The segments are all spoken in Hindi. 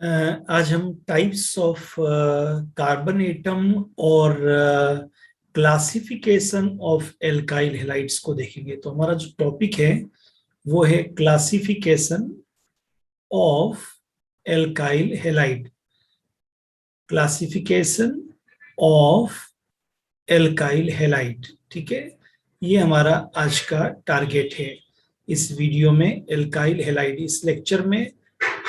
आज हम टाइप्स ऑफ कार्बन एटम और क्लासिफिकेशन ऑफ एल्काइल हैलाइड्स को देखेंगे। तो हमारा जो टॉपिक है वो है classification of alkyl halide. Classification of alkyl halide, ठीक है। ये हमारा आज का टारगेट है। इस वीडियो में एल्काइल हैलाइड, इस लेक्चर में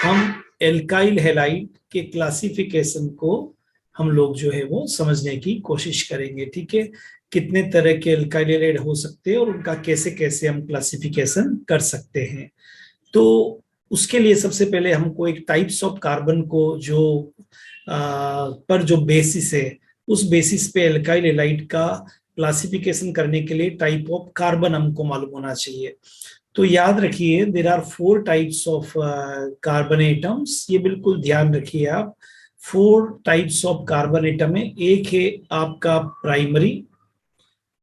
हम एल्काइल हैलाइड के क्लासिफिकेशन को हम लोग जो है वो समझने की कोशिश करेंगे, ठीक है। कितने तरह के एल्काइल हैलाइड हो सकते हैं और उनका कैसे कैसे हम क्लासिफिकेशन कर सकते हैं। तो उसके लिए सबसे पहले हमको एक टाइप्स ऑफ कार्बन को जो पर जो बेसिस है, उस बेसिस पे एल्काइल हैलाइड का क्लासिफिकेशन करने के लिए टाइप ऑफ कार्बन हमको मालूम होना चाहिए। तो याद रखिए, there are 4 types of carbon atoms. ये बिल्कुल ध्यान रखिए आप। 4 टाइप्स ऑफ कार्बन एटम है। एक है आपका प्राइमरी,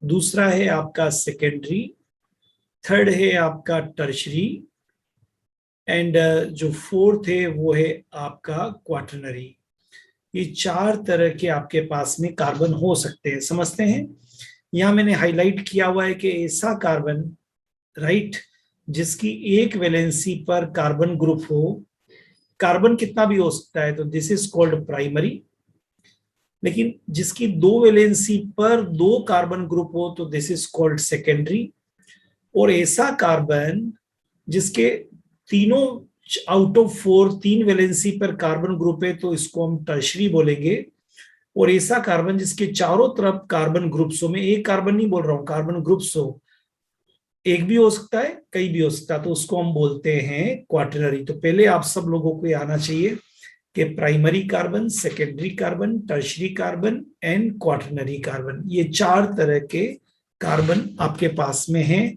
दूसरा है आपका सेकेंडरी, थर्ड है आपका टर्शरी, एंड जो फोर्थ है वो है आपका क्वाटरनरी। ये 4 तरह के आपके पास में कार्बन हो सकते हैं, समझते हैं। यहां मैंने हाईलाइट किया हुआ है कि ऐसा कार्बन, राइट, जिसकी एक वैलेंसी पर कार्बन ग्रुप हो। कार्बन कितना भी हो सकता है, तो दिस इज कॉल्ड प्राइमरी। लेकिन जिसकी 2 वैलेंसी पर 2 कार्बन ग्रुप हो, तो दिस इज कॉल्ड सेकेंडरी। और ऐसा कार्बन जिसके तीनों आउट ऑफ 4 3 वैलेंसी पर कार्बन ग्रुप है, तो इसको हम टर्शरी बोलेंगे। और ऐसा कार्बन जिसके चारों तरफ कार्बन ग्रुप्स हो, मैं एक कार्बन नहीं बोल रहा हूं, कार्बन ग्रुप्स हो, एक भी हो सकता है, कई भी हो सकता है, तो उसको हम बोलते हैं क्वाटरनरी। तो पहले आप सब लोगों को ये आना चाहिए कि primary carbon, secondary carbon, tertiary carbon and quaternary carbon, ये 4 तरह के कार्बन आपके पास में हैं।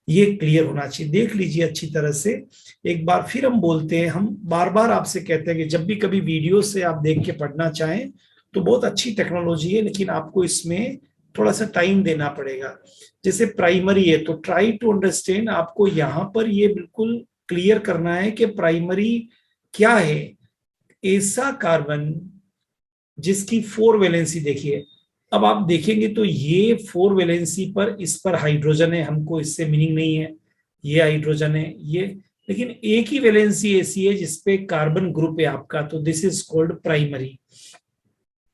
ये क्लियर होना चाहिए, देख लीजिए अच्छी तरह से। एक बार फिर हम बोलते हैं, हम बार बार आपसे कहते हैं कि जब भी कभी वीडियो से आप देख के पढ़ना चाहें तो बहुत अच्छी टेक्नोलॉजी है, लेकिन आपको इसमें थोड़ा सा टाइम देना पड़ेगा। जैसे प्राइमरी है, तो ट्राई टू अंडरस्टैंड, आपको यहां पर ये बिल्कुल क्लियर करना है कि प्राइमरी क्या है। ऐसा कार्बन जिसकी 4 वैलेंसी देखिए। अब आप देखेंगे तो ये 4 वैलेंसी पर, इस पर हाइड्रोजन है, हमको इससे मीनिंग नहीं है, ये हाइड्रोजन है ये। लेकिन एक ही वैलेंसी ऐसी है जिसपे कार्बन ग्रुप है आपका, तो दिस इज कॉल्ड प्राइमरी।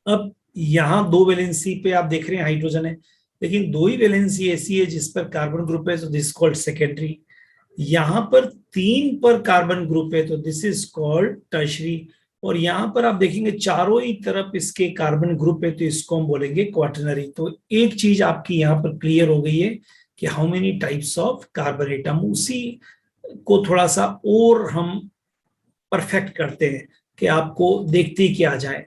अब यहाँ 2 वैलेंसी पे आप देख रहे हैं हाइड्रोजन है, लेकिन 2 ही वैलेंसी ऐसी है जिस पर कार्बन ग्रुप है, तो दिस कॉल्ड सेकेंडरी। यहां पर 3 पर कार्बन ग्रुप है, तो दिस इज कॉल्ड टर्शरी। और यहां पर आप देखेंगे चारों ही तरफ इसके कार्बन ग्रुप है, तो इसको हम बोलेंगे क्वाटरनरी। तो एक चीज आपकी यहां पर क्लियर हो गई है कि how many types of carbon atom. उसी को थोड़ा सा और हम परफेक्ट करते हैं कि आपको देखते ही क्या जाए,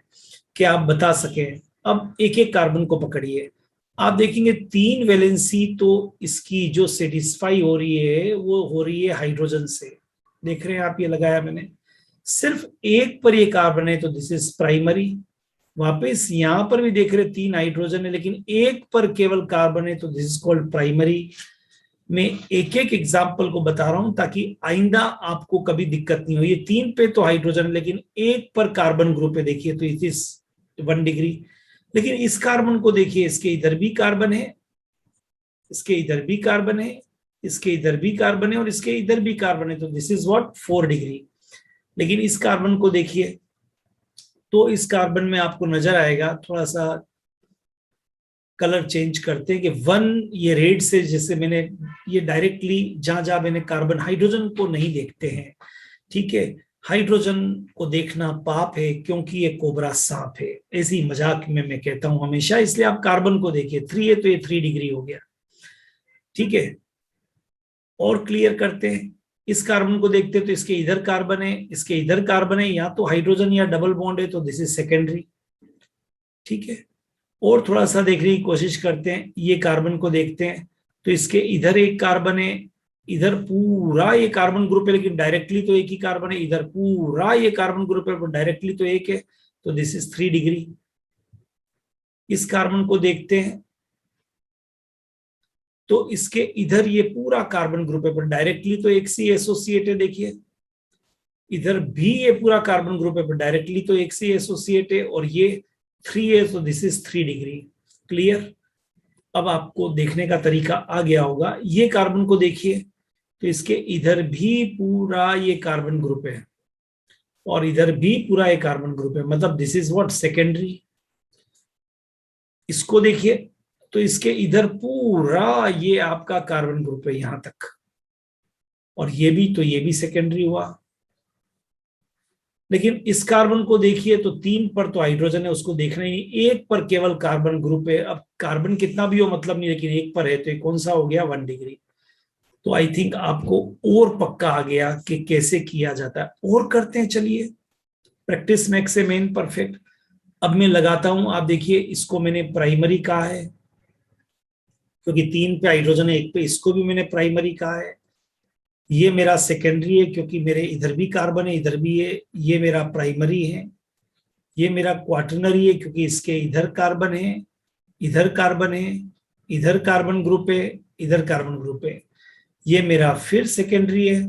कि आप बता सकें। अब एक एक कार्बन को पकड़िए, आप देखेंगे 3 वैलेंसी तो इसकी जो सेटिस्फाई हो रही है वो हो रही है हाइड्रोजन से। देख रहे हैं आप, ये लगाया मैंने। सिर्फ एक पर ये कार्बन है, तो दिस इज प्राइमरी। वापस यहां पर भी देख रहे 3 हाइड्रोजन है, लेकिन एक पर केवल कार्बन है, तो दिस इज कॉल्ड प्राइमरी। मैं एक एक एग्जाम्पल को बता रहा हूं ताकि आइंदा आपको कभी दिक्कत नहीं हो। ये 3 पे तो हाइड्रोजन, लेकिन एक पर कार्बन ग्रुप है, देखिए, तो इट इज 1 डिग्री। लेकिन इस कार्बन को देखिए, इसके इधर भी कार्बन है, इसके इधर भी कार्बन है, इसके इधर भी कार्बन है और इसके इधर भी कार्बन है, तो दिस इज व्हाट 4 डिग्री। लेकिन इस कार्बन को देखिए, तो इस कार्बन में आपको नजर आएगा, थोड़ा सा कलर चेंज करते हैं कि 1, ये रेड से, जैसे मैंने ये डायरेक्टली जहां जहां मैंने कार्बन, हाइड्रोजन को नहीं देखते हैं, ठीक है। हाइड्रोजन को देखना पाप है, क्योंकि ये कोबरा सांप है, ऐसी मजाक में मैं कहता हूं हमेशा। इसलिए आप कार्बन को देखिए, 3 है तो ये 3 डिग्री हो गया, ठीक है। और क्लियर करते हैं, इस कार्बन को देखते हैं तो इसके इधर कार्बन है, इसके इधर कार्बन है, या तो हाइड्रोजन या डबल बॉन्ड है, तो दिस इज सेकेंडरी, ठीक है। और थोड़ा सा देखने की कोशिश करते हैं, ये कार्बन को देखते हैं, तो इसके इधर एक कार्बन है, इधर पूरा ये कार्बन ग्रुप है, लेकिन डायरेक्टली तो एक ही कार्बन है। इधर पूरा ये कार्बन ग्रुप है, पर डायरेक्टली तो एक है, तो दिस इज 3 डिग्री। इस कार्बन को देखते हैं, तो इसके इधर ये पूरा कार्बन ग्रुप है, पर डायरेक्टली तो एक सी एसोसिएट है, देखिए। इधर भी ये पूरा कार्बन ग्रुप है, डायरेक्टली तो एक से एसोसिएट है, और ये 3 है, तो दिस इज 3 डिग्री। क्लियर? अब आपको देखने का तरीका आ गया होगा। ये कार्बन को देखिए, तो इसके इधर भी पूरा ये कार्बन ग्रुप है, और इधर भी पूरा एक कार्बन ग्रुप है, मतलब दिस इज व्हाट, सेकेंडरी। इसको देखिए, तो इसके इधर पूरा ये आपका कार्बन ग्रुप है यहां तक, और ये भी, तो ये भी सेकेंडरी हुआ। लेकिन इस कार्बन को देखिए, तो 3 पर तो हाइड्रोजन है, उसको देखना ही नहीं, 1 पर केवल कार्बन ग्रुप है। अब कार्बन कितना भी हो मतलब नहीं, लेकिन 1 पर है, तो ये कौन सा हो गया, 1 डिग्री। तो आई थिंक आपको और पक्का आ गया कि कैसे किया जाता है। और करते हैं, चलिए। Practice makes a man perfect. अब मैं लगाता हूं, आप देखिए, इसको मैंने प्राइमरी कहा है क्योंकि 3 पे हाइड्रोजन है, 1 पे, इसको भी मैंने प्राइमरी कहा है। ये मेरा सेकेंडरी है क्योंकि मेरे इधर भी कार्बन है, इधर भी है, ये मेरा प्राइमरी है। ये मेरा क्वाटरनरी है क्योंकि इसके इधर कार्बन है, इधर कार्बन है, इधर कार्बन ग्रुप है, इधर कार्बन ग्रुप है। ये मेरा फिर सेकेंडरी है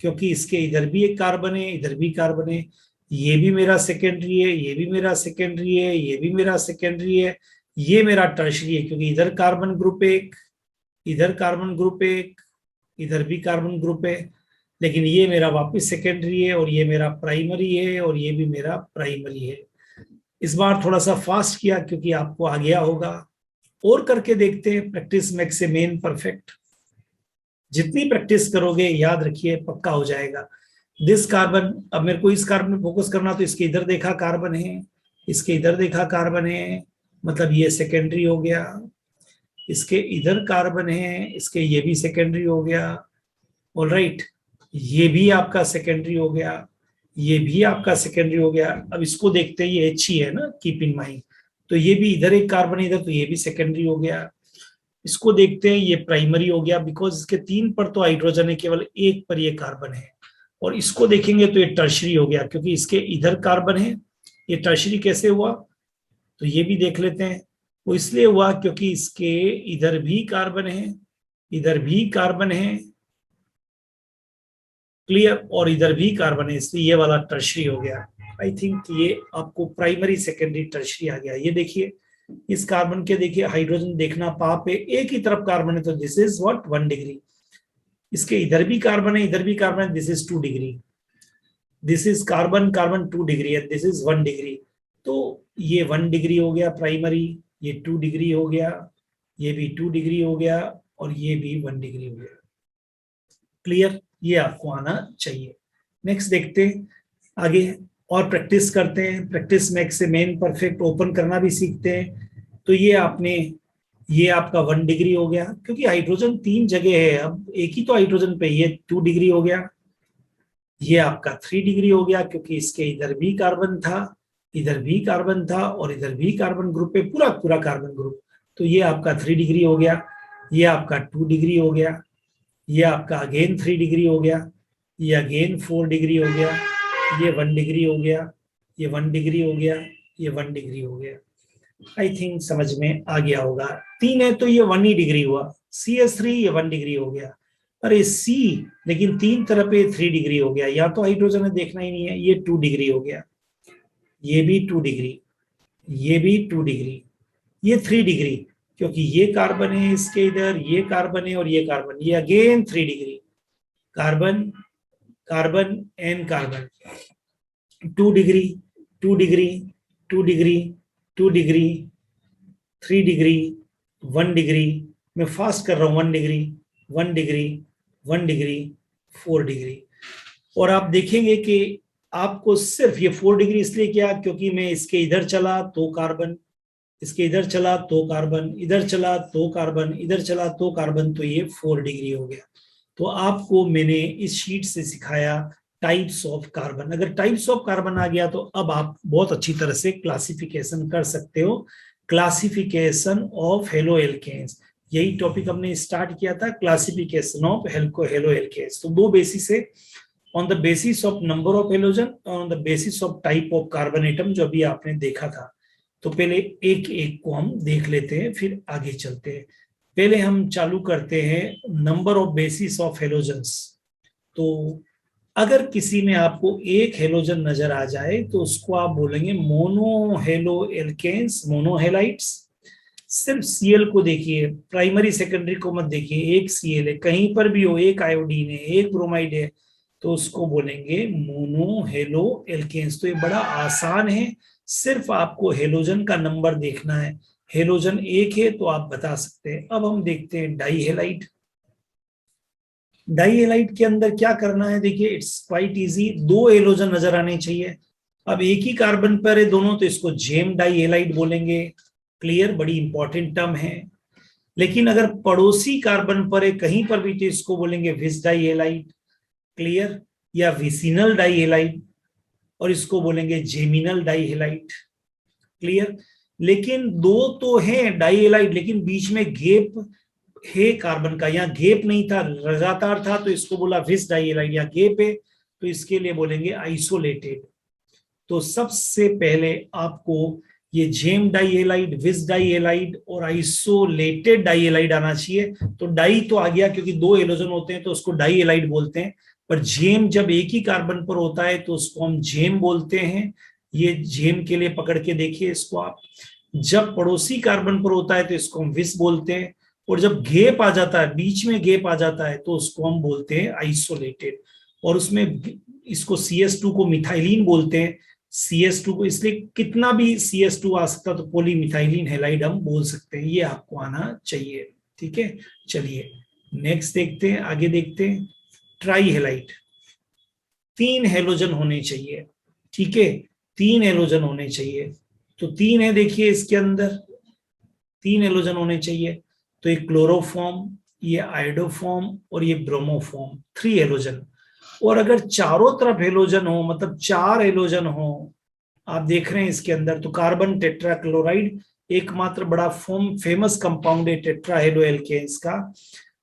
क्योंकि इसके इधर भी एक कार्बन है, इधर भी कार्बन है। ये भी मेरा सेकेंडरी है, ये भी मेरा सेकेंडरी है, ये भी मेरा सेकेंडरी है। ये मेरा टर्शरी है क्योंकि इधर कार्बन ग्रुप एक, इधर कार्बन ग्रुप एक, इधर भी कार्बन ग्रुप है। लेकिन ये मेरा वापस सेकेंडरी है, और ये मेरा प्राइमरी है, और ये भी मेरा प्राइमरी है। इस बार थोड़ा सा फास्ट किया क्योंकि आपको आ गया होगा। और करके देखते हैं, practice makes a man perfect. जितनी प्रैक्टिस करोगे, याद रखिए, पक्का हो जाएगा। दिस कार्बन, अब मेरे को इस कार्बन में फोकस करना, तो इसके इधर देखा कार्बन है, इसके इधर देखा कार्बन है, मतलब ये सेकेंडरी हो गया। इसके इधर कार्बन है, इसके ये भी सेकेंडरी हो गया। ऑलराइट, ये भी आपका सेकेंडरी हो गया, ये भी आपका सेकेंडरी हो गया। अब इसको देखते हैं, ये एच ही है ना, कीप इन माइंड। तो ये भी इधर एक कार्बन, इधर, तो ये भी सेकेंडरी हो गया। इसको देखते हैं, ये प्राइमरी हो गया बिकॉज इसके 3 पर तो हाइड्रोजन है, केवल 1 पर ये कार्बन है। और इसको देखेंगे तो ये टर्शरी हो गया क्योंकि इसके इधर कार्बन है। ये टर्शरी कैसे हुआ, तो ये भी देख लेते हैं। वो इसलिए हुआ क्योंकि इसके इधर भी कार्बन है, इधर भी कार्बन है, क्लियर, और इधर भी कार्बन है, इसलिए ये वाला टर्शरी हो गया। आई थिंक ये आपको प्राइमरी सेकेंडरी टर्शरी आ गया। ये देखिए, इस कार्बन के देखिए, हाइड्रोजन देखना पाप है, एक ही तरफ कार्बन है, तो दिस इज व्हाट, 1 डिग्री। इसके इधर भी कार्बन है, इधर भी कार्बन है, this is 2 degree. This is carbon carbon 2 degree है, दिस इज 1 डिग्री। तो ये 1 डिग्री हो गया प्राइमरी, ये 2 डिग्री हो गया, ये भी 2 डिग्री हो गया, और ये भी 1 डिग्री हो गया। क्लियर? ये आपको आना चाहिए। नेक्स्ट देखते हैं आगे, और प्रैक्टिस करते हैं। Practice makes a man perfect. Open करना भी सीखते हैं। तो ये आपने, ये आपका 1 डिग्री हो गया क्योंकि हाइड्रोजन 3 जगह है, अब एक ही तो हाइड्रोजन पे, ये 2 डिग्री हो गया। ये आपका 3 डिग्री हो गया क्योंकि इसके इधर भी कार्बन था, इधर भी कार्बन था, और इधर भी कार्बन ग्रुप है, पूरा पूरा कार्बन ग्रुप। तो ये आपका 3 डिग्री हो गया। ये आपका 2 डिग्री हो गया। ये आपका अगेन 3 डिग्री हो गया। ये अगेन 4 डिग्री हो गया। ये 1 डिग्री हो गया। ये 1 डिग्री हो गया। ये 1 डिग्री हो गया। आई थिंक समझ में आ गया होगा। 3 है तो ये 1 ही डिग्री हुआ। CS3, ये 1 डिग्री हो गया। अरे सी, लेकिन 3 तरफ पे 3 डिग्री हो गया, या तो हाइड्रोजन है, देखना ही नहीं है। ये 2 डिग्री हो गया, ये भी 2 डिग्री, ये भी 2 डिग्री, ये 3 डिग्री क्योंकि ये कार्बन है इसके इधर, ये कार्बन है, और ये कार्बन, ये again 3 degree. Carbon carbon and carbon, 2 degree, 2 degree, 2 degree, 2 degree, 3 degree, 1 degree. मैं फास्ट कर रहा हूं, 1 डिग्री, 1 डिग्री, 1 डिग्री, 4 डिग्री। और आप देखेंगे कि आपको सिर्फ ये 4 डिग्री इसलिए किया क्योंकि मैं इसके इधर चला तो कार्बन, इसके इधर चला तो कार्बन, इधर चला तो कार्बन, इधर चला तो कार्बन, तो ये 4 डिग्री हो गया। तो आपको मैंने इस शीट से सिखाया टाइप्स ऑफ कार्बन। अगर टाइप्स ऑफ कार्बन आ गया तो अब आप बहुत अच्छी तरह से क्लासिफिकेशन कर सकते हो। क्लासिफिकेशन ऑफ हेलो एल्केन्स, यही टॉपिक हमने स्टार्ट किया था, क्लासिफिकेशन ऑफ हेलो एल्केन्स। तो 2 बेसिस है, on the basis of number of halogen, on the basis of type of carbon atom, जो अभी आपने देखा था। तो पहले एक एक को हम देख लेते हैं, फिर आगे चलते हैं। पहले हम चालू करते हैं number of basis of halogens. तो अगर किसी में आपको एक हेलोजन नजर आ जाए तो उसको आप बोलेंगे मोनो हेलो एल्केन्स, मोनोहेलाइट्स। सिर्फ सीएल को देखिए, प्राइमरी सेकेंडरी को मत देखिए। एक सीएल है, कहीं पर भी हो, एक आयोडीन है, एक ब्रोमाइड है, तो उसको बोलेंगे मोनो हेलो एल्केन्स। तो ये बड़ा आसान है, सिर्फ आपको हेलोजन का नंबर देखना है। हेलोजन एक है तो आप बता सकते हैं। अब हम देखते हैं डाई हेलाइट। डाई हेलाइट के अंदर क्या करना है, देखिए इट्स क्वाइट इजी। दो हेलोजन नजर आने चाहिए। अब एक ही कार्बन पर है दोनों, तो इसको जेम डाई हेलाइट बोलेंगे। क्लियर, बड़ी इंपॉर्टेंट टर्म है। लेकिन अगर पड़ोसी कार्बन पर है कहीं पर भी, तो इसको बोलेंगे विस डाई हेलाइट। क्लियर, या विसिनल डाई हेलाइट, और इसको बोलेंगे जेमिनल डाई हेलाइट। क्लियर। लेकिन दो तो है डाई हेलाइट, लेकिन बीच में गैप है कार्बन का, यहाँ गैप नहीं था, लगातार था, तो इसको बोला विस डाई हेलाइट। या गैप है तो इसके लिए बोलेंगे आइसोलेटेड। तो सबसे पहले आपको ये जेम डाई हेलाइड, विस डाई हेलाइड और आइसोलेटेड डाई हेलाइड आना चाहिए। तो डाई तो आ गया, क्योंकि दो हेलोजन होते हैं तो उसको डाई हेलाइड बोलते हैं। पर जेम जब एक ही कार्बन पर होता है तो उसको हम जेम बोलते हैं। ये जेम के लिए पकड़ के देखिए इसको आप। जब पड़ोसी कार्बन पर होता है तो इसको हम विस बोलते हैं। और जब गैप आ जाता है, बीच में गैप आ जाता है, तो उसको हम बोलते हैं आइसोलेटेड। और उसमें इसको CS2 को मिथाइलिन बोलते हैं। CS2 को इसलिए, कितना भी CS2 आ सकता तो पॉलीमिथाइलिन हैलाइड हम बोल सकते हैं। ये आपको आना चाहिए। ठीक है, चलिए नेक्स्ट देखते हैं, आगे देखते हैं। ट्राई हेलाइट, तीन हेलोजन होने चाहिए। ठीक है, तीन हेलोजन होने चाहिए। तो तीन है, देखिए इसके अंदर तीन हेलोजन होने चाहिए। तो ये क्लोरोफॉर्म, ये आयोडोफॉर्म और ये ब्रोमोफॉर्म, 3 हेलोजन। और अगर चारों तरफ हेलोजन हो, मतलब 4 हेलोजन हो, आप देख रहे हैं इसके अंदर, तो कार्बन टेट्राक्लोराइड एकमात्र बड़ा फेमस कंपाउंड है टेट्रा हेलो एल्केन्स का।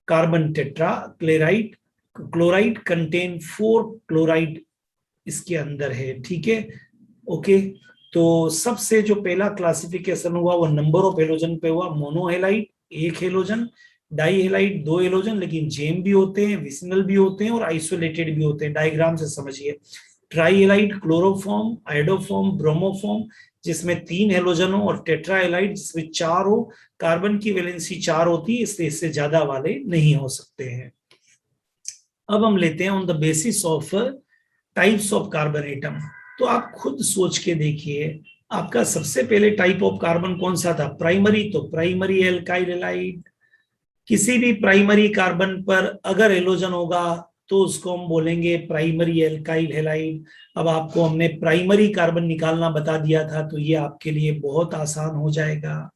Carbon tetra chloride, chloride contain 4 chloride इसके अंदर है। ठीक है, ओके। तो सबसे जो पहला क्लासिफिकेशन हुआ वो नंबर ऑफ हेलोजन पे हुआ। मोनोहेलाइट एक हेलोजन, डाई हेलाइट 2 हेलोजन, लेकिन जेम भी होते हैं, विसिनल भी होते हैं और आइसोलेटेड भी होते हैं। डायग्राम से समझिए। ट्राईहेलाइट क्लोरोफॉर्म, आयोडोफॉर्म, ब्रोमोफॉर्म, जिसमें 3 हेलोजन हो, और टेट्राहेलाइट जिसमें 4 हो। कार्बन की वैलेंसी 4 होती है, इसलिए इससे ज्यादा वाले नहीं हो सकते हैं। अब हम लेते हैं on the basis of types of carbon atom. तो आप खुद सोच के देखिए, आपका सबसे पहले टाइप ऑफ कार्बन कौन सा था? प्राइमरी। तो प्राइमरी एल्काइल हैलाइड। किसी भी प्राइमरी कार्बन पर अगर हेलोजन होगा तो उसको हम बोलेंगे प्राइमरी एल्काइल हैलाइड। अब आपको हमने प्राइमरी कार्बन निकालना बता दिया था, तो ये आपके लिए बहुत आसान हो जाएगा।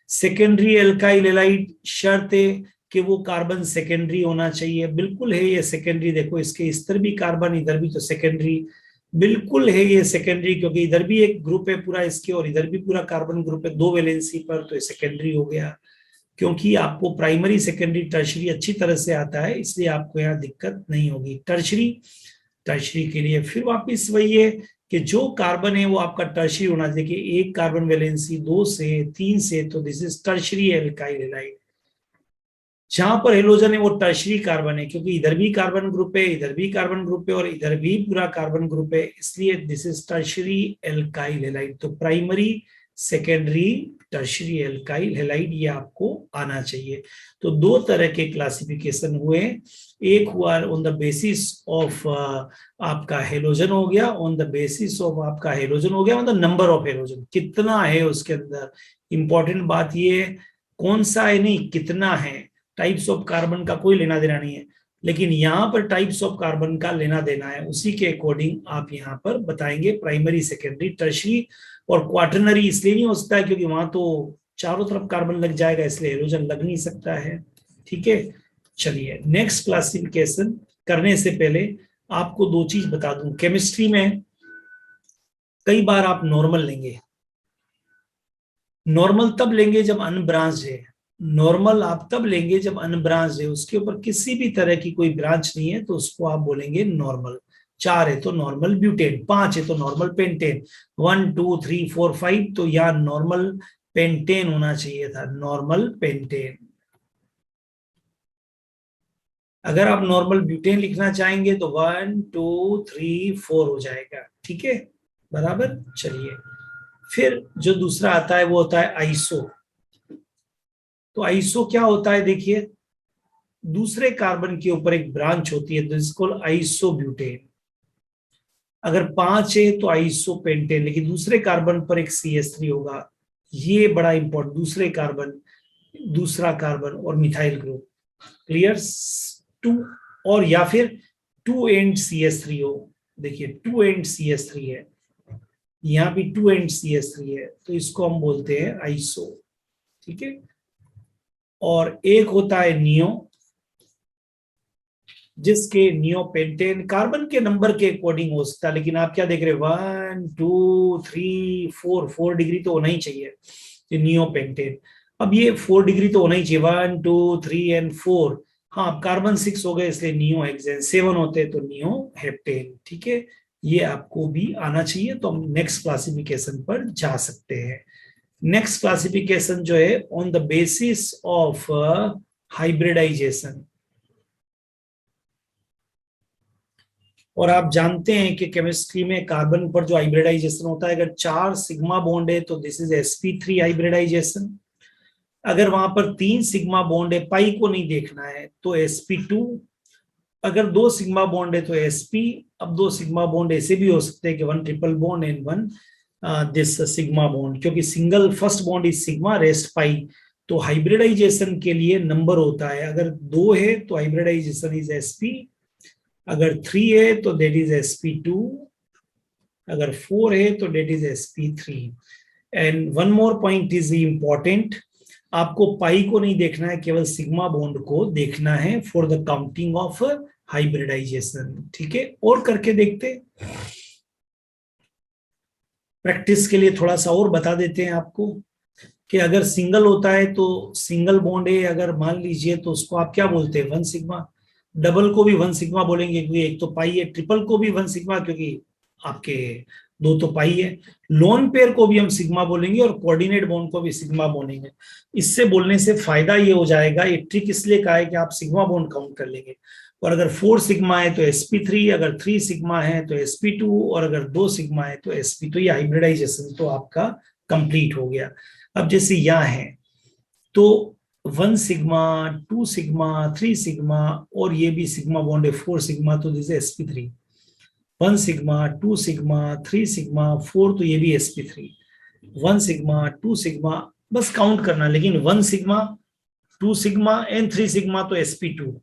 सेकेंडरी एल्काइल हैलाइड, शर्त है कि वो कार्बन सेकेंडरी होना चाहिए। बिल्कुल है ये सेकेंडरी, देखो इसके इस तरह भी कार्बन, इधर भी, तो सेकेंडरी बिल्कुल है ये सेकेंडरी, क्योंकि इधर भी एक ग्रुप है पूरा इसके और इधर भी पूरा कार्बन ग्रुप है 2 वैलेंसी पर, तो ये सेकेंडरी हो गया। क्योंकि आपको प्राइमरी सेकेंडरी टर्शरी अच्छी तरह से आता है, इसलिए आपको यहाँ दिक्कत नहीं होगी। टर्शरी, टर्शरी के लिए फिर वापस वही है कि जो कार्बन है वो आपका टर्शरी होना चाहिए। देखिए एक कार्बन वैलेंसी 2 से 3 से, तो this is tertiary alkyl halide. जहां पर हेलोजन है वो टर्शरी कार्बन है, क्योंकि इधर भी कार्बन ग्रुप है, इधर भी कार्बन ग्रुप है और इधर भी पूरा कार्बन ग्रुप है, इसलिए this is tertiary alkyl halide. तो primary, secondary, tertiary alkyl halide ये आपको आना चाहिए। तो 2 तरह के क्लासिफिकेशन हुए। एक हुआ ऑन द बेसिस ऑफ आपका हेलोजन हो गया, ऑन द बेसिस ऑफ आपका हेलोजन हो गया, मतलब नंबर ऑफ हेलोजन कितना है उसके अंदर। इंपॉर्टेंट बात ये है, कौन सा है नहीं, कितना है। टाइप्स ऑफ कार्बन का कोई लेना देना नहीं है, लेकिन यहाँ पर टाइप्स ऑफ कार्बन का लेना देना है, उसी के अकॉर्डिंग आप यहाँ पर बताएंगे प्राइमरी, सेकेंडरी, टर्शरी। और क्वाटरनरी इसलिए नहीं हो सकता है क्योंकि वहां तो चारों तरफ कार्बन लग जाएगा, इसलिए हेलोजन लग नहीं सकता है। ठीक है, चलिए नेक्स्ट क्लासिफिकेशन करने से पहले आपको 2 चीज बता दूं। केमिस्ट्री में कई बार आप नॉर्मल लेंगे। नॉर्मल तब लेंगे जब अनब्रांच्ड है। नॉर्मल आप तब लेंगे जब अनब्रांच्ड है, उसके ऊपर किसी भी तरह की कोई ब्रांच नहीं है, तो उसको आप बोलेंगे नॉर्मल। 4 है तो नॉर्मल ब्यूटेन, 5 है तो नॉर्मल पेंटेन, 1 2 3 4 5, तो यहाँ नॉर्मल पेंटेन होना चाहिए था, नॉर्मल पेंटेन। अगर आप नॉर्मल ब्यूटेन लिखना चाहेंगे तो 1 2 3 4 हो जाएगा, ठीक है, बराबर। चलिए, फिर जो दूसरा आता है वो होता है आइसो। तो आइसो क्या होता है, देखिए, दूसरे कार्बन के ऊपर एक ब्रांच होती है, जिसको आइसोब्यूटेन। अगर 5 है तो आइसोपेंटेन, लेकिन दूसरे कार्बन पर एक CH3 होगा। ये बड़ा इंपॉर्टेंट, दूसरे कार्बन, दूसरा कार्बन और मिथाइल ग्रुप, क्लियर। टू, और या फिर 2 एंड CH3 हो। देखिए 2 एंड CH3 है, यहाँ भी 2 एंड CH3 है, तो इसको हम बोलते हैं आइसो, ठीक है। और एक होता है नियो, जिसके नियोपेंटेन कार्बन के नंबर के अकॉर्डिंग हो सकता है, लेकिन आप क्या देख रहे हैं, 1 2 3 4 4 डिग्री तो होना ही चाहिए, ये नियोपेंटेन। अब ये 4 डिग्री तो होना ही चाहिए, 1 2 3 एंड 4। हाँ, कार्बन 6 हो गए इसलिए नियो हेक्सेन, 7 होते हैं तो नियो हेप्टेन, ठीक है। ये आपको भी आना चाहिए, तो हम नेक्स्ट क्लासिफिकेशन पर जा सकते हैं। नेक्स्ट क्लासिफिकेशन जो है, on the basis of hybridization. और आप जानते हैं कि केमिस्ट्री में कार्बन पर जो हाइब्रिडाइजेशन होता है, अगर 4 सिग्मा बॉन्ड है तो दिस इज sp3 हाइब्रिडाइजेशन। अगर वहां पर 3 सिग्मा बॉन्ड है, पाई को नहीं देखना है, तो sp2। अगर 2 सिग्मा बॉन्ड है तो sp। अब 2 सिग्मा बॉन्ड ऐसे भी हो सकते हैं कि 1 triple bond and 1 this sigma bond, क्योंकि single first bond is sigma, rest pi. तो हाइब्रिडाइजेशन के लिए नंबर होता है, अगर 2 है तो हाइब्रिडाइजेशन इज sp, अगर 3 है तो देट इज sp2, अगर 4 है तो that is sp3। And one more point is important, आपको पाई को नहीं देखना है, केवल सिग्मा बॉन्ड को देखना है for the counting of hybridization, ठीक है। और करके देखते, प्रैक्टिस के लिए थोड़ा सा और बता देते हैं आपको, कि अगर सिंगल होता है तो सिंगल बॉन्ड है, अगर मान लीजिए तो उसको आप क्या बोलते हैं, 1 सिग्मा। डबल को भी 1 सिग्मा बोलेंगे क्योंकि एक तो पाई है, ट्रिपल को भी 1 सिग्मा क्योंकि आपके 2 तो पाई है। लोन पेयर को भी हम सिग्मा बोलेंगे और कोऑर्डिनेट बॉन्ड को भी सिग्मा बोलेंगे। इससे बोलने से फायदा ये हो जाएगा, ये ट्रिक इसलिए कहा है कि आप सिग्मा बॉन्ड काउंट कर लेंगे। और अगर 4 सिग्मा है तो sp3, अगर 3 सिग्मा है तो sp2, और अगर 2 सिग्मा है तो sp। तो ये हाइब्रिडाइजेशन तो आपका कंप्लीट हो गया। अब जैसे यहाँ है तो 1 सिग्मा, 2 सिग्मा, 3 सिग्मा, और ये भी सिग्मा बॉन्ड है 4 सिग्मा, तो this sp3। 1 sigma, 2 sigma, 3 sigma, 4, तो ये भी sp3। 1 सिग्मा, 2 सिग्मा, बस काउंट करना, लेकिन 1 सिग्मा, 2 सिग्मा एंड 3 सिग्मा तो sp2।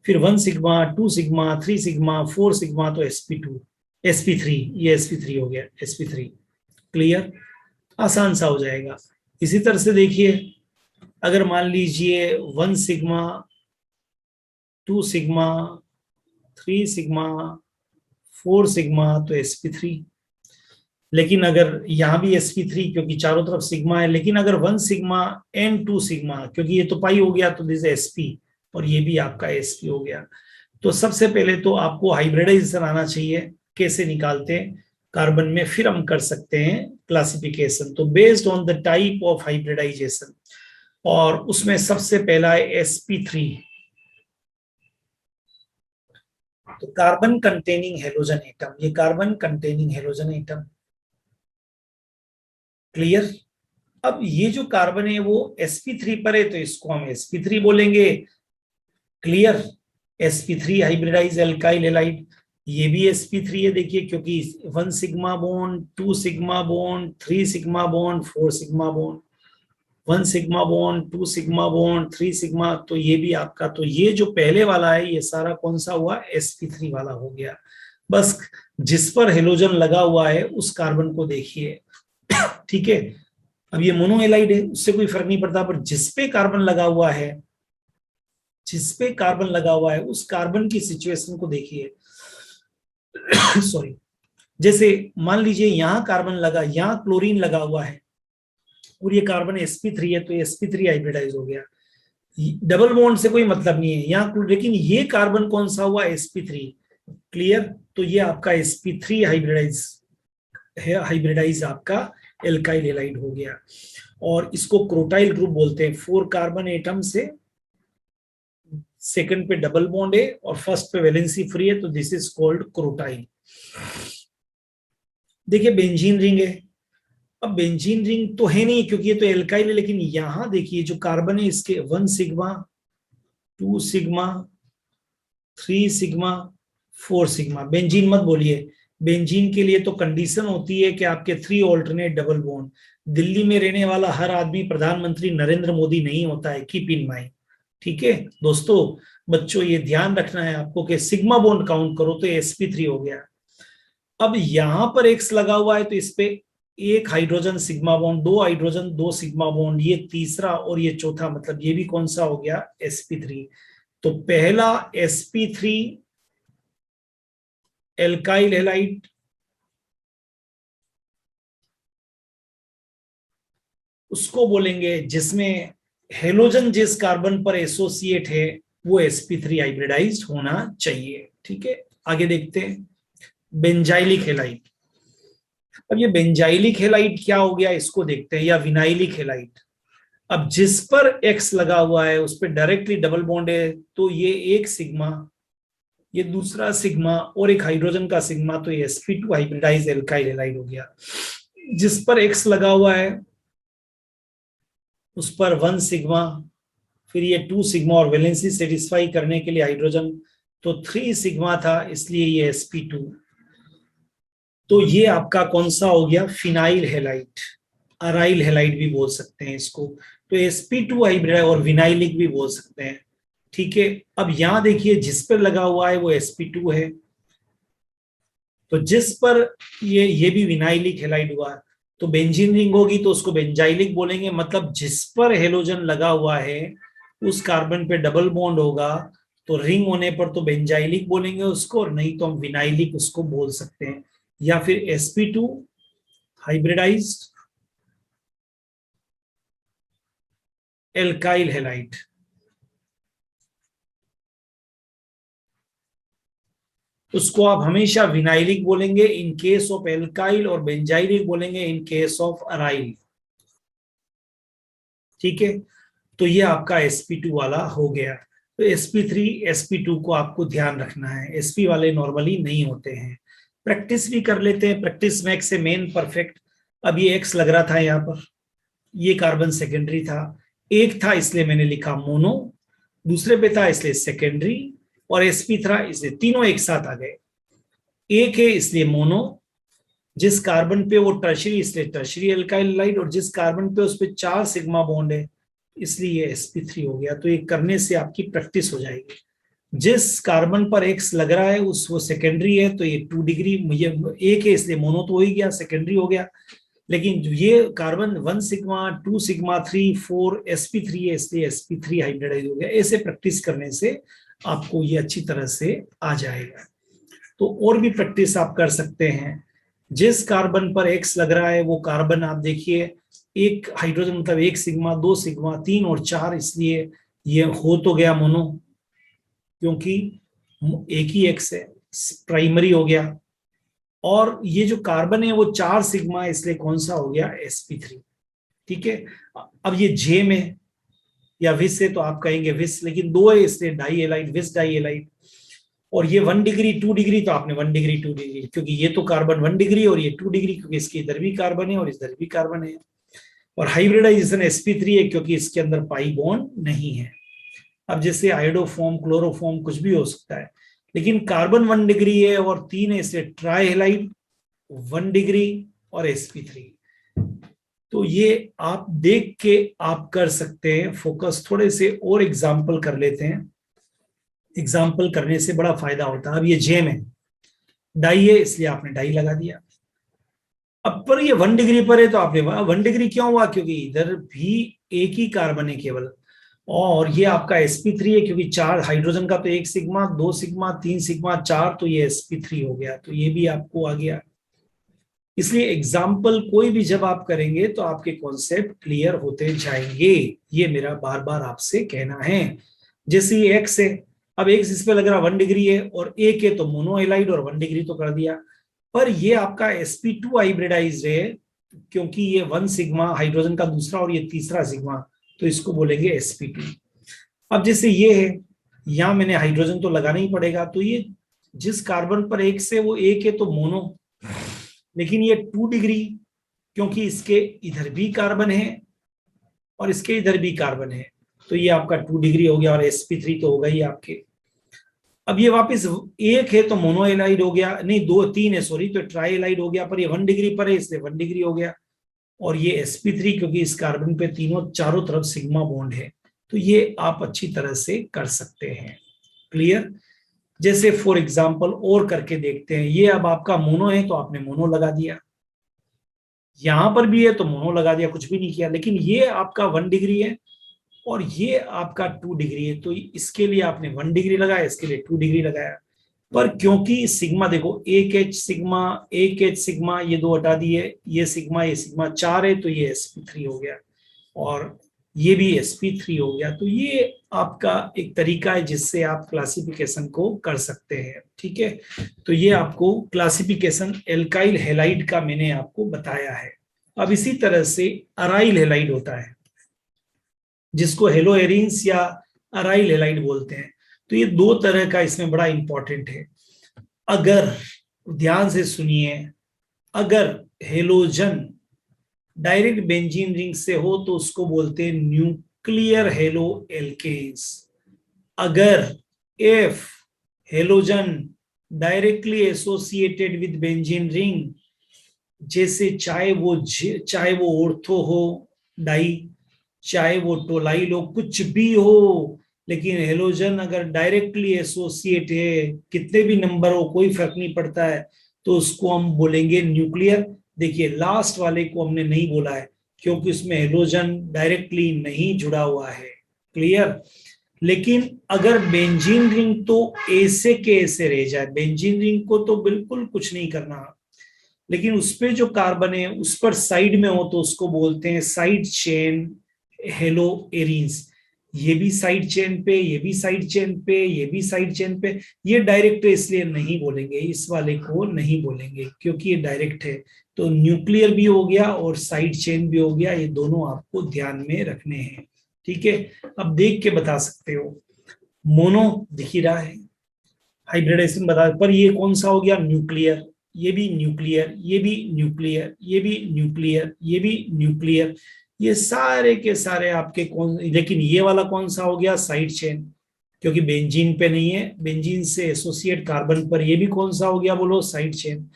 फिर 1 सिग्मा, 2 सिग्मा, 3 सिग्मा, 4 सिग्मा तो sp2, sp3, ये sp3 हो गया, sp3। क्लियर, आसान सा हो जाएगा। इसी तरह से देखिए, अगर मान लीजिए 1 सिग्मा, 2 सिग्मा, 3 सिग्मा, 4 सिग्मा तो sp3। लेकिन अगर यहाँ भी sp3 क्योंकि चारों तरफ सिग्मा है, लेकिन अगर 1 सिग्मा एंड 2 सिग्मा, क्योंकि ये तो पाई हो गया तो दिस sp, और ये भी आपका sp हो गया। तो सबसे पहले तो आपको हाइब्रिडाइजेशन आना चाहिए, कैसे निकालते हैं कार्बन में, फिर हम कर सकते हैं क्लासिफिकेशन। तो based on the type of hybridization, और उसमें सबसे पहला है sp3। तो कार्बन कंटेनिंग हेलोजन एटम, ये carbon containing halogen atom, clear. अब ये जो कार्बन है वो sp3 पर है, तो इसको हम sp3 बोलेंगे, clear. sp3 hybridise alkyl halide, ये भी sp3 है, देखिए, क्योंकि 1 sigma bond, 2 sigma bond, 3 sigma bond, 4 sigma bond, 1 sigma bond, 2 sigma bond, 3 sigma, तो ये भी आपका, तो ये जो पहले वाला है ये सारा कौन सा हुआ, sp3 वाला हो गया। बस जिस पर हेलोजन लगा हुआ है उस कार्बन को देखिए, ठीक है। अब ये मोनोहेलाइड है, उससे कोई फर्क नहीं पड़ता, पर जिस पे कार्बन लगा हुआ है, जिस पे कार्बन लगा हुआ है उस कार्बन की सिचुएशन को देखिए। सॉरी, जैसे मान लीजिए यहाँ कार्बन लगा, यहाँ क्लोरीन लगा हुआ है, और ये कार्बन sp3 है, तो sp3 हाइब्रिडाइज हो गया। डबल बॉन्ड से कोई मतलब नहीं है यहाँ, लेकिन ये कार्बन कौन सा हुआ, sp3, क्लियर। तो ये आपका sp3 हाइब्रिडाइज है, हाइब्रिडाइज आपका एल्काइल हैलाइड हो गया। और इसको क्रोटाइल ग्रुप बोलते हैं, 4 कार्बन एटम से सेकंड पे डबल बॉन्ड है और फर्स्ट पे वैलेंसी फ्री है, तो दिस इज कॉल्ड क्रोटाइल। देखिए बेंजीन रिंग है। अब बेंजीन रिंग तो है नहीं क्योंकि ये तो एल्काइल है, लेकिन यहां देखिए जो कार्बन है इसके 1 sigma, 2 sigma, 3 sigma, 4 sigma. Benzene मत बोलिए, बेंजीन के लिए तो कंडीशन होती है कि आपके 3 ऑल्टरनेट डबल बॉन्ड। दिल्ली में रहने वाला हर आदमी प्रधानमंत्री नरेंद्र मोदी नहीं होता है, कीप इन माइंड। ठीक है दोस्तों, बच्चों ये ध्यान रखना है आपको कि सिग्मा बॉन्ड काउंट करो तो sp3 हो गया। अब यहां पर एक्स लगा हुआ है तो इस पे एक hydrogen sigma bond, 2 hydrogen 2 sigma bond, ये तीसरा और ये चौथा, मतलब ये भी कौन सा हो गया, sp3। तो पहला sp3 एल्काइल हैलाइड, उसको बोलेंगे जिसमें हेलोजन जिस कार्बन पर एसोसिएट है वो sp3 हाइब्रिडाइज्ड होना चाहिए। ठीक है, आगे देखते हैं बेंजाइलिक हैलाइड। अब ये बेंजाइलिक हैलाइड क्या हो गया इसको देखते हैं, या विनाइलिक हैलाइड। अब जिस पर एक्स लगा हुआ है उस पर डायरेक्टली डबल बॉन्ड है, तो ये एक सिग्मा, ये दूसरा सिग्मा और एक हाइड्रोजन का सिग्मा, तो ये sp2 हाइब्रिडाइज्ड एल्काइल हैलाइड हो गया। जिस पर एक्स लगा हुआ है उस पर 1 सिग्मा, फिर ये 2 सिग्मा और वैलेंसी सेटिस्फाई करने के लिए हाइड्रोजन, तो 3 सिग्मा था, इसलिए ये sp2। तो ये आपका कौन सा हो गया, फिनाइल हैलाइड, अराइल हैलाइड भी बोल सकते हैं इसको। तो sp2 हाइब्रिड और विनाइलिक भी बोल सकते हैं। ठीक है, अब यहां देखिए जिस पर लगा हुआ है वो sp2 है, तो जिस पर ये भी विनाइलिक हैलाइड हुआ, तो बेंजीन रिंग होगी तो उसको बेंजाइलिक बोलेंगे। मतलब जिस पर हेलोजन लगा हुआ है उस कार्बन पे डबल बॉन्ड होगा, तो रिंग होने पर तो बेंजाइलिक बोलेंगे उसको, और नहीं तो हम विनाइलिक उसको बोल सकते हैं। या फिर sp2 हाइब्रिडाइज्ड एल्काइल हैलाइड। उसको आप हमेशा विनाइलिक बोलेंगे इन केस ऑफ एल्काइल और बेंजाइलिक बोलेंगे इन केस ऑफ अराइल। ठीक है, तो ये आपका sp2 वाला हो गया। तो sp3 sp2 को आपको ध्यान रखना है, sp वाले नॉर्मली नहीं होते हैं। प्रैक्टिस भी कर लेते हैं, प्रैक्टिस मैक्स से मेन परफेक्ट। अब ये x लग रहा था यहाँ पर, ये कार्बन सेकेंडरी था, एक था इसलिए मैंने लिखा मोनो, दूसरे पे था इसलिए सेकेंडरी, और sp था इसलिए तीनों एक साथ आ गए। एक है इसलिए मोनो, जिस कार्बन पे वो टर्शरी इसलिए टर्शरी एल्काइल हैलाइड, और जिस कार्बन पे उस पे 4 सिग्मा बॉन्ड है इसलिए ये sp3 हो गया। तो ये करने से आपकी प्रैक्टिस हो जाएगी। जिस कार्बन पर एक्स लग रहा है उस वो सेकेंडरी है, तो ये 2 डिग्री, ये एक है इसलिए मोनो तो हो ही गया, सेकेंडरी हो गया। लेकिन ये कार्बन 1 सिग्मा 2 सिग्मा 3 4 sp3 है इसलिए sp3 हाइब्रिडाइज हो गया। ऐसे प्रैक्टिस करने से आपको ये अच्छी तरह से आ जाएगा। तो और भी प्रैक्टिस आप कर सकते हैं। जिस कार्बन पर एक्स लग रहा है वो कार्बन आप देखिए, एक हाइड्रोजन मतलब 1 सिग्मा 2 सिग्मा 3 और 4, इसलिए ये हो तो गया मोनो क्योंकि एक ही एक्स है, प्राइमरी हो गया। और ये जो कार्बन है वो 4 सिग्मा, इसलिए कौन सा हो गया, sp3। ठीक है, अब ये जे में या विस है तो आप कहेंगे विस, लेकिन 2 है इसलिए डाई एलाइड, विस डाई एलाइड। और ये 1 डिग्री 2 डिग्री, तो आपने 1 डिग्री 2 डिग्री, क्योंकि ये तो कार्बन 1 डिग्री और ये 2 डिग्री, क्योंकि इसके इधर भी कार्बन है और इधर भी कार्बन है। और हाइब्रिडाइजेशन sp3 है क्योंकि इसके अंदर पाई बॉन्ड नहीं है। अब जैसे आइडोफॉर्म क्लोरोफॉर्म कुछ भी हो सकता है, लेकिन कार्बन 1 डिग्री है और 3 है इसलिए ट्राई हैलाइड 1 डिग्री और sp3। तो ये आप देख के आप कर सकते हैं फोकस। थोड़े से और एग्जाम्पल कर लेते हैं, एग्जाम्पल करने से बड़ा फायदा होता है। अब ये जेम है, डाई है इसलिए आपने डाई लगा दिया। अब पर ये 1 डिग्री पर है तो आपने 1 डिग्री क्यों हुआ, क्योंकि इधर भी एक ही कार्बन है केवल, और ये आपका sp3 है क्योंकि 4 हाइड्रोजन का, तो 1 सिग्मा 2 सिग्मा 3 सिग्मा 4, तो ये sp3 हो गया। तो ये भी आपको आ गया। इसलिए एग्जाम्पल कोई भी जब आप करेंगे तो आपके कॉन्सेप्ट क्लियर होते जाएंगे, ये मेरा बार बार आपसे कहना है। जैसे ये एक्स है, अब एक्स इस पे लग रहा 1 डिग्री है और एक है तो मोनोएलाइड और 1 डिग्री तो कर दिया, पर ये आपका sp2 हाइब्रिडाइज है क्योंकि ये 1 सिग्मा हाइड्रोजन का दूसरा और ये तीसरा सिग्मा, तो इसको बोलेंगे sp2। अब जैसे ये है, यहाँ मैंने हाइड्रोजन तो लगाना ही पड़ेगा, तो ये जिस कार्बन पर एक से वो एक है तो मोनो, लेकिन ये 2 डिग्री, क्योंकि इसके इधर भी कार्बन है और इसके इधर भी कार्बन है, तो ये आपका 2 डिग्री हो गया, और sp3 तो होगा ही आपके। अब ये वापस एक है तो मोनो एलाइड हो गया, नहीं 2 3 है सॉरी, तो ट्राई एलाइड हो गया, पर ये 1 डिग्री पर है इसलिए 1 डिग्री हो गया। और ये sp3 क्योंकि इस कार्बन पे तीनों चारों तरफ सिग्मा बॉन्ड है, तो ये आप अच्छी तरह से कर सकते हैं। क्लियर? जैसे फॉर एग्जांपल और करके देखते हैं, ये अब आपका मोनो है तो आपने मोनो लगा दिया, यहां पर भी है तो मोनो लगा दिया, कुछ भी नहीं किया। लेकिन ये आपका 1 डिग्री है और ये आपका 2 डिग्री है, तो इसके लिए आपने 1 डिग्री लगाया, इसके लिए 2 डिग्री लगाया। पर क्योंकि सिग्मा देखो, एक एच सिग्मा ये 2 हटा दिए, ये सिग्मा 4 है तो ये sp3 हो गया, और ये भी sp3 हो गया। तो ये आपका एक तरीका है जिससे आप क्लासिफिकेशन को कर सकते हैं। ठीक है, तो ये आपको क्लासिफिकेशन एल्काइल हैलाइड का मैंने आपको बताया है। अब इसी तरह से अराइल हैलाइड होता है, जिसको हेलो एरिन्स या अराइल हैलाइड बोलते हैं। तो ये 2 तरह का इसमें बड़ा इंपॉर्टेंट है। अगर ध्यान से सुनिए, अगर हेलोजन डायरेक्ट बेंजीन रिंग से हो तो उसको बोलते हैं न्यूक्लियर हेलो एल्केन्स। अगर if halogen directly associated with benzene ring, जैसे चाहे वो ऑर्थो हो डाई, चाहे वो टोलाइल हो, कुछ भी हो, लेकिन हेलोजन अगर डायरेक्टली एसोसिएट है, कितने भी नंबर हो कोई फर्क नहीं पड़ता है, तो उसको हम बोलेंगे न्यूक्लियर। देखिए लास्ट वाले को हमने नहीं बोला है क्योंकि उसमें हेलोजन डायरेक्टली नहीं जुड़ा हुआ है। क्लियर? लेकिन अगर बेंजीन रिंग तो ऐसे के ऐसे रह जाए, बेंजीन रिंग को तो बिल्कुल कुछ नहीं करना, लेकिन उस पे जो कार्बन है उस पर साइड में हो तो उसको बोलते हैं साइड चेन हेलो एरीन्स। ये भी साइड चेन पे, ये भी साइड चेन पे, ये भी साइड चेन पे। ये डायरेक्ट है इसलिए नहीं बोलेंगे, इस वाले को नहीं बोलेंगे क्योंकि ये डायरेक्ट है। तो न्यूक्लियर भी हो गया और साइड चेन भी हो गया, ये दोनों आपको ध्यान में रखने हैं। ठीक है, अब देख के बता सकते हो। मोनो दिख ही रहा है, हाइब्रिडाइजेशन बता, पर ये कौन सा हो गया? न्यूक्लियर। ये भी न्यूक्लियर, ये भी न्यूक्लियर, ये भी न्यूक्लियर, ये भी न्यूक्लियर, ये सारे के सारे आपके कौन, लेकिन ये वाला कौन सा हो गया? साइड चेन, क्योंकि बेंजीन पे नहीं है, बेंजीन से एसोसिएट कार्बन पर। ये भी कौन सा हो गया बोलो? Side chain.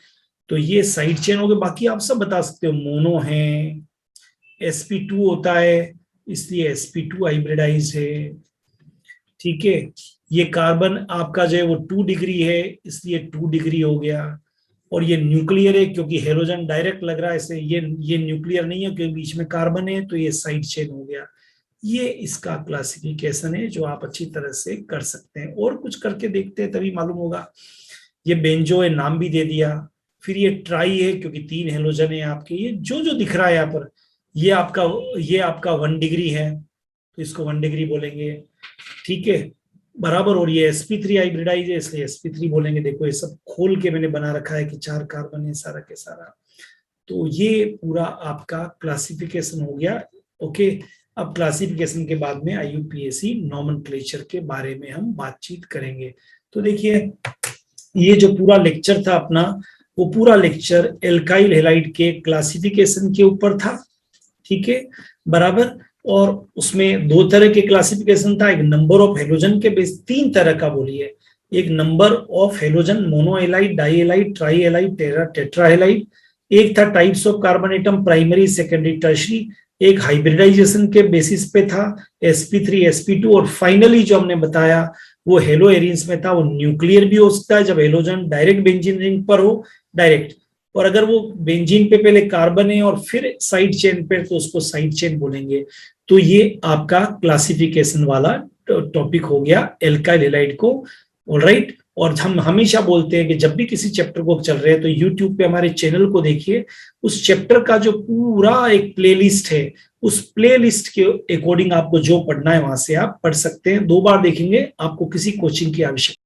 तो ये साइड चेन हो गए, बाकी आप सब बता सकते हो। मोनो है, sp2 होता है इसलिए sp2 हाइब्रिडाइज है। ठीक है, ये कार्बन आपका जो है वो 2 डिग्री है इसलिए 2 डिग्री हो गया, और ये न्यूक्लियर है क्योंकि हेलोजन डायरेक्ट लग रहा है इसे, ये न्यूक्लियर नहीं है क्योंकि बीच में कार्बन है, तो ये साइड चेन हो गया। ये इसका क्लासिफिकेशन है जो आप अच्छी तरह से कर सकते हैं। और कुछ करके देखते हैं तभी मालूम होगा। ये बेंजो है, नाम भी दे दिया। फिर ये ट्राई है क्योंकि 3 हेलोजन है आपके। ये जो जो दिख रहा है यहाँ पर, ये आपका 1 डिग्री है तो इसको 1 डिग्री बोलेंगे। ठीक है, बराबर। और ये sp3 हाइब्रिडाइज है इसलिए sp3 बोलेंगे। देखो ये सब खोल के मैंने बना रखा है कि 4 कार्बन है सारा के सारा। तो ये पूरा आपका क्लासिफिकेशन हो गया। ओके, अब क्लासिफिकेशन के बाद में IUPAC नॉमेनक्लेचर के बारे में हम बातचीत करेंगे। तो देखिए ये जो पूरा लेक्चर था अपना, वो पूरा लेक्चर एल्काइल हैलाइड के क्लासिफिकेशन के ऊपर था। ठीक है, बराबर। और उसमें 2 तरह के क्लासिफिकेशन था, एक नंबर ऑफ हेलोजन के बेस, 3 तरह का बोलिए, एक number of halogen, mono halide, di halide, tri halide, tetra halide. एक था types of carbon atom, primary, secondary, tertiary. एक हाइब्रिडाइजेशन के बेसिस पे था, sp3 sp2। और फाइनली जो हमने बताया वो हेलो एरिन्स में था, वो न्यूक्लियर भी हो सकता है जब हेलोजन डायरेक्ट बेंजीन रिंग पर हो, डायरेक्ट। और अगर वो बेंजीन पे पहले कार्बन है और फिर साइड चेन पे, तो उसको साइड चेन बोलेंगे। तो ये आपका क्लासिफिकेशन वाला टॉपिक हो गया एल्काइल हैलाइड को। ऑलराइट, और हम हमेशा बोलते हैं कि जब भी किसी चैप्टर को चल रहे हैं तो यूट्यूब पे हमारे चैनल को देखिए, उस चैप्टर का जो पूरा एक प्लेलिस्ट है, उस प्लेलिस्ट के अकॉर्डिंग आपको जो पढ़ना है वहां से आप पढ़ सकते हैं। 2 बार देखेंगे, आपको किसी कोचिंग की आवश्यकता